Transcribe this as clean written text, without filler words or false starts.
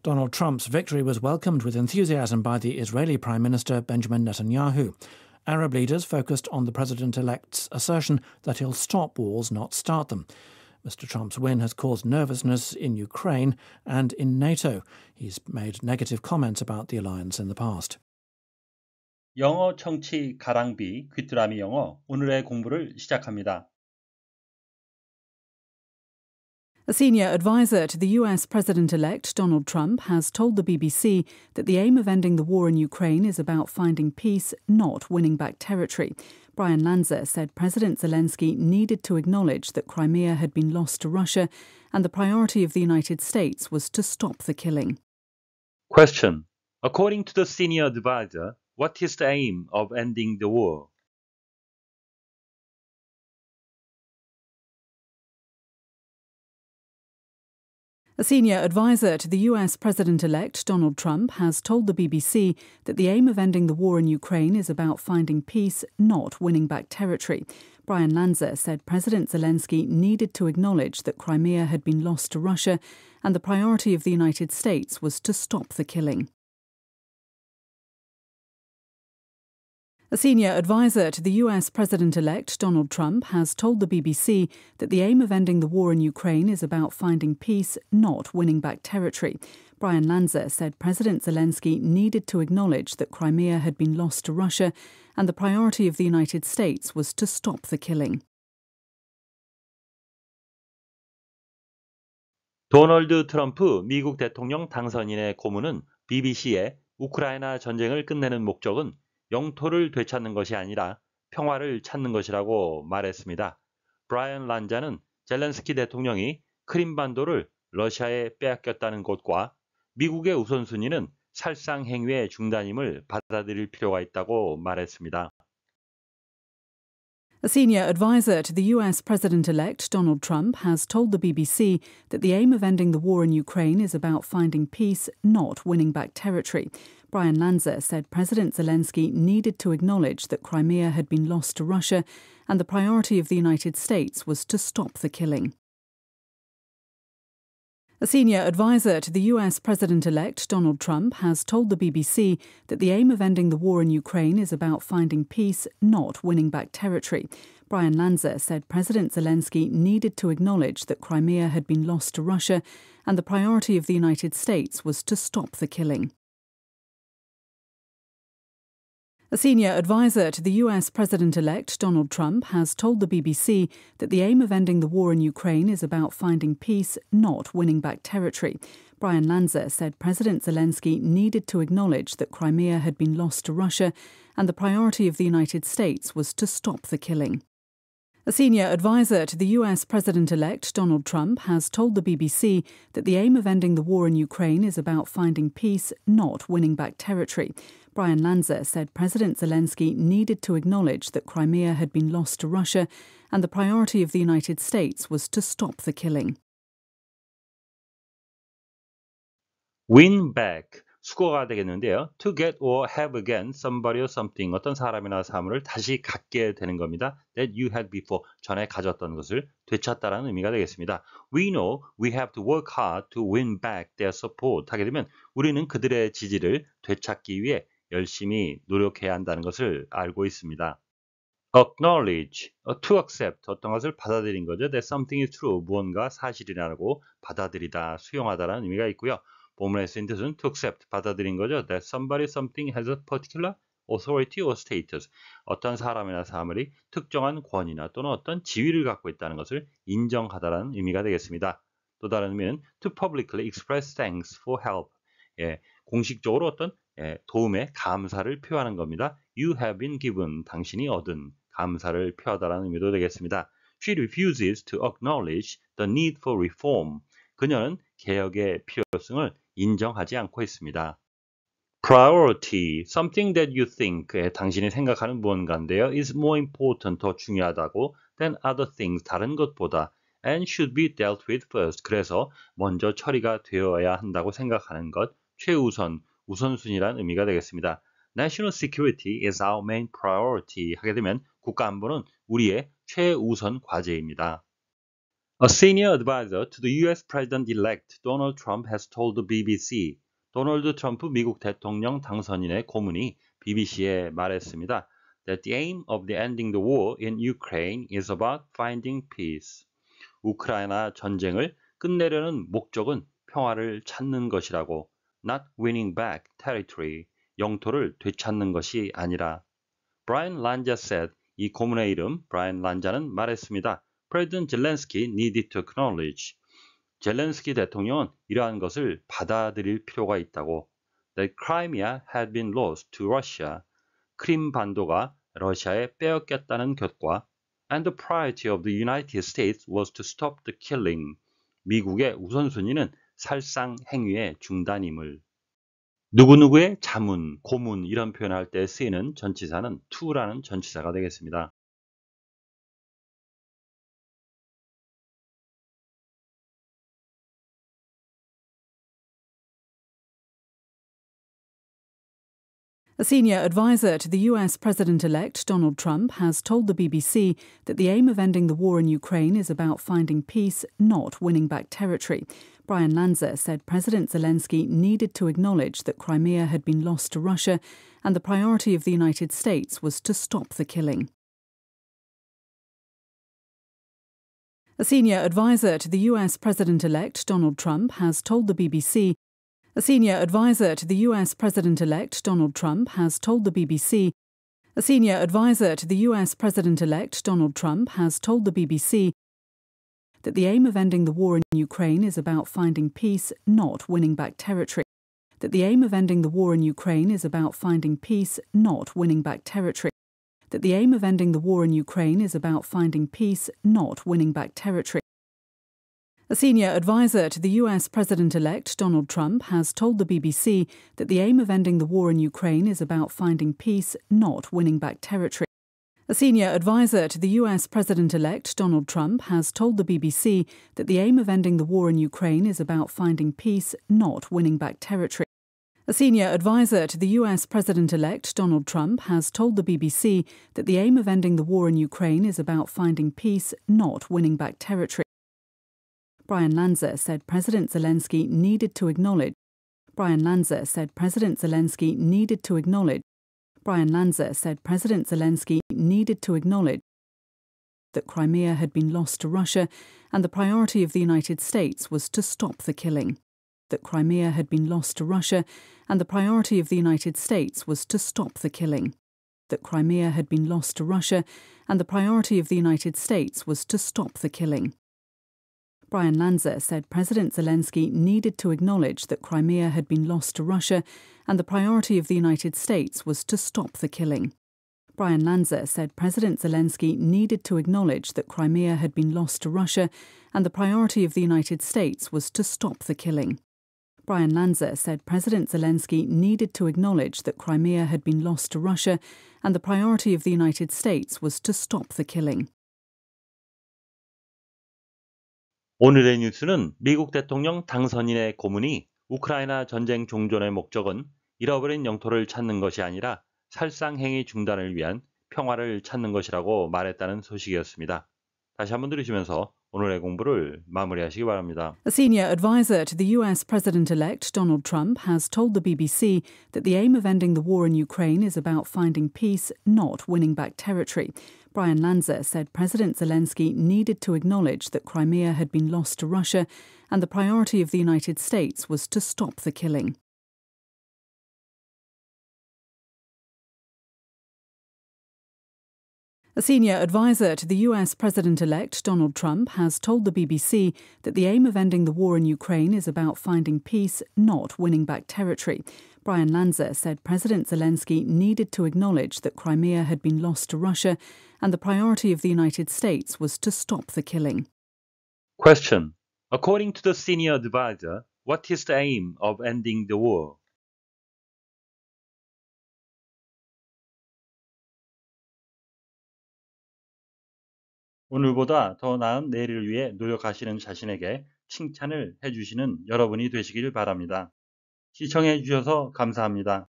Donald Trump's victory was welcomed with enthusiasm by the Israeli Prime Minister Benjamin Netanyahu. Arab leaders focused on the president-elect's assertion that he'll stop wars, not start them. Mr. Trump's win has caused nervousness in Ukraine and in NATO. He's made negative comments about the alliance in the past. 영어 청취 가랑비 귀뚜라미 영어 오늘의 공부를 시작합니다. A senior advisor to the US President-elect Donald Trump has told the BBC that the aim of ending the war in Ukraine is about finding peace, not winning back territory. Brian Lanza said President Zelensky needed to acknowledge that Crimea had been lost to Russia and the priority of the United States was to stop the killing. Question. According to the senior advisor, what is the aim of ending the war? A senior advisor to the US President-elect Donald Trump has told the BBC that the aim of ending the war in Ukraine is about finding peace, not winning back territory. Brian Lanza said President Zelensky needed to acknowledge that Crimea had been lost to Russia and the priority of the United States was to stop the killing. A senior advisor to the US President-elect Donald Trump has told the BBC that the aim of ending the war in Ukraine is about finding peace, not winning back territory. Brian Lanza said President Zelensky needed to acknowledge that Crimea had been lost to Russia and the priority of the United States was to stop the killing. 도널드 트럼프 미국 대통령 당선인의 고문은 BBC에 우크라이나 전쟁을 끝내는 목적은 영토를 되찾는 것이 아니라 평화를 찾는 것이라고 말했습니다. 브라이언 란자는 젤렌스키 대통령이 크림반도를 러시아에 빼앗겼다는 것과 미국의 우선순위는 살상 행위의 중단임을 받아들일 필요가 있다고 말했습니다. A senior advisor to the US President-elect Donald Trump has told the BBC that the aim of ending the war in Ukraine is about finding peace, not winning back territory. Brian Lanza said President Zelensky needed to acknowledge that Crimea had been lost to Russia and the priority of the United States was to stop the killing. A senior advisor to the US President-elect Donald Trump has told the BBC that the aim of ending the war in Ukraine is about finding peace, not winning back territory. Brian Lanza said President Zelensky needed to acknowledge that Crimea had been lost to Russia and the priority of the United States was to stop the killing. A senior advisor to the US President-elect Donald Trump has told the BBC that the aim of ending the war in Ukraine is about finding peace, not winning back territory. Brian Lanza said President Zelensky needed to acknowledge that Crimea had been lost to Russia and the priority of the United States was to stop the killing. A senior advisor to the US President-elect Donald Trump has told the BBC that the aim of ending the war in Ukraine is about finding peace, not winning back territory. Brian Lanza said President Zelensky needed to acknowledge that Crimea had been lost to Russia and the priority of the United States was to stop the killing. Win back, 수거가 되겠는데요. To get or have again somebody or something, 어떤 사람이나 사물을 다시 갖게 되는 겁니다. That you had before, 전에 가졌던 것을 되찾다라는 의미가 되겠습니다. We know we have to work hard to win back their support. 하게 되면 우리는 그들의 지지를 되찾기 위해 열심히 노력해야 한다는 것을 알고 있습니다. Acknowledge, to accept, 어떤 것을 받아들인 거죠. That something is true, 무언가 사실이라고 받아들이다, 수용하다라는 의미가 있고요. 본문에 쓰인 뜻은 to accept, 받아들인 거죠. That somebody, something has a particular authority or status. 어떤 사람이나 사물이 특정한 권위나 또는 어떤 지위를 갖고 있다는 것을 인정하다라는 의미가 되겠습니다. 또 다른 의미는 to publicly express thanks for help. 공식적으로 어떤 도움에 감사를 표하는 겁니다. You have been given, 당신이 얻은 감사를 표하다라는 의미도 되겠습니다. She refuses to acknowledge the need for reform. 그녀는 개혁의 필요성을 인정하지 않고 있습니다. Priority, something that you think, 당신이 생각하는 무언가인데요. is more important, 더 중요하다고 than other things, 다른 것보다 and should be dealt with first. 그래서 먼저 처리가 되어야 한다고 생각하는 것, 최우선, 우선순위라는 의미가 되겠습니다. National security is our main priority 하게 되면 국가안보는 우리의 최우선 과제입니다. A senior advisor to the U.S. President-elect Donald Trump has told the BBC. 도널드 트럼프 미국 대통령 당선인의 고문이 BBC에 말했습니다. That the aim of the ending the war in Ukraine is about finding peace. 우크라이나 전쟁을 끝내려는 목적은 평화를 찾는 것이라고. Not winning back territory. 영토를 되찾는 것이 아니라. Brian Lanza said. 이 고문의 이름 브라이언 란자는 말했습니다. President Zelensky needed to acknowledge. 젤렌스키 대통령은 이러한 것을 받아들일 필요가 있다고. That Crimea had been lost to Russia. 크림 반도가 러시아에 빼앗겼다는 것과 And the priority of the United States was to stop the killing. 미국의 우선순위는 살상 행위의 중단임을. 누구누구의 자문, 고문 이런 표현을 할 때 쓰이는 전치사는 to라는 전치사가 되겠습니다. A senior advisor to the US President-elect Donald Trump has told the BBC that the aim of ending the war in Ukraine is about finding peace, not winning back territory. Brian Lanza said President Zelensky needed to acknowledge that Crimea had been lost to Russia and the priority of the United States was to stop the killing. A senior advisor to the US President-elect Donald Trump has told the BBC A senior advisor to the US President-elect Donald Trump has told the BBC A senior advisor to the US President-elect Donald Trump has told the BBC that the aim of ending the war in Ukraine is about finding peace, not winning back territory. That the aim of ending the war in Ukraine is about finding peace, not winning back territory. That the aim of ending the war in Ukraine is about finding peace, not winning back territory. A senior advisor to the US President-elect Donald Trump has told the BBC that the aim of ending the war in Ukraine is about finding peace, not winning back territory. A senior advisor to the US President-elect Donald Trump has told the BBC that the aim of ending the war in Ukraine is about finding peace, not winning back territory. A senior advisor to the US President-elect Donald Trump has told the BBC that the aim of ending the war in Ukraine is about finding peace, not winning back territory. Brian Lanza said President Zelensky needed to acknowledge. Brian Lanza said President Zelensky needed to acknowledge. Brian Lanza said President Zelensky needed to acknowledge that Crimea had been lost to Russia and the priority of the United States was to stop the killing. That Crimea had been lost to Russia and the priority of the United States was to stop the killing. That Crimea had been lost to Russia and the priority of the United States was to stop the killing. Brian Lanza said President Zelensky needed to acknowledge that Crimea had been lost to Russia and the priority of the United States was to stop the killing. Brian Lanza said President Zelensky needed to acknowledge that Crimea had been lost to Russia and the priority of the United States was to stop the killing. Brian Lanza said President Zelensky needed to acknowledge that Crimea had been lost to Russia and the priority of the United States was to stop the killing. 오늘의 뉴스는 미국 대통령 당선인의 고문이 우크라이나 전쟁 종전의 목적은 잃어버린 영토를 찾는 것이 아니라 살상행위 중단을 위한 평화를 찾는 것이라고 말했다는 소식이었습니다. 다시 한번 들으시면서 오늘의 공부를 마무리하시기 바랍니다. A senior advisor to the US President-elect Donald Trump has told the BBC that the aim of ending the war in Ukraine is about finding peace, not winning back territory. Brian Lanza said President Zelensky needed to acknowledge that Crimea had been lost to Russia and the priority of the United States was to stop the killing. A senior advisor to the US President-elect Donald Trump has told the BBC that the aim of ending the war in Ukraine is about finding peace, not winning back territory. Brian Lanza said President Zelensky needed to acknowledge that Crimea had been lost to Russia and the priority of the United States was to stop the killing. Question. According to the senior advisor, what is the aim of ending the war? 오늘보다 더 나은 내일을 위해 노력하시는 자신에게 칭찬을 해주시는 여러분이 되시길 바랍니다. 시청해 주셔서 감사합니다.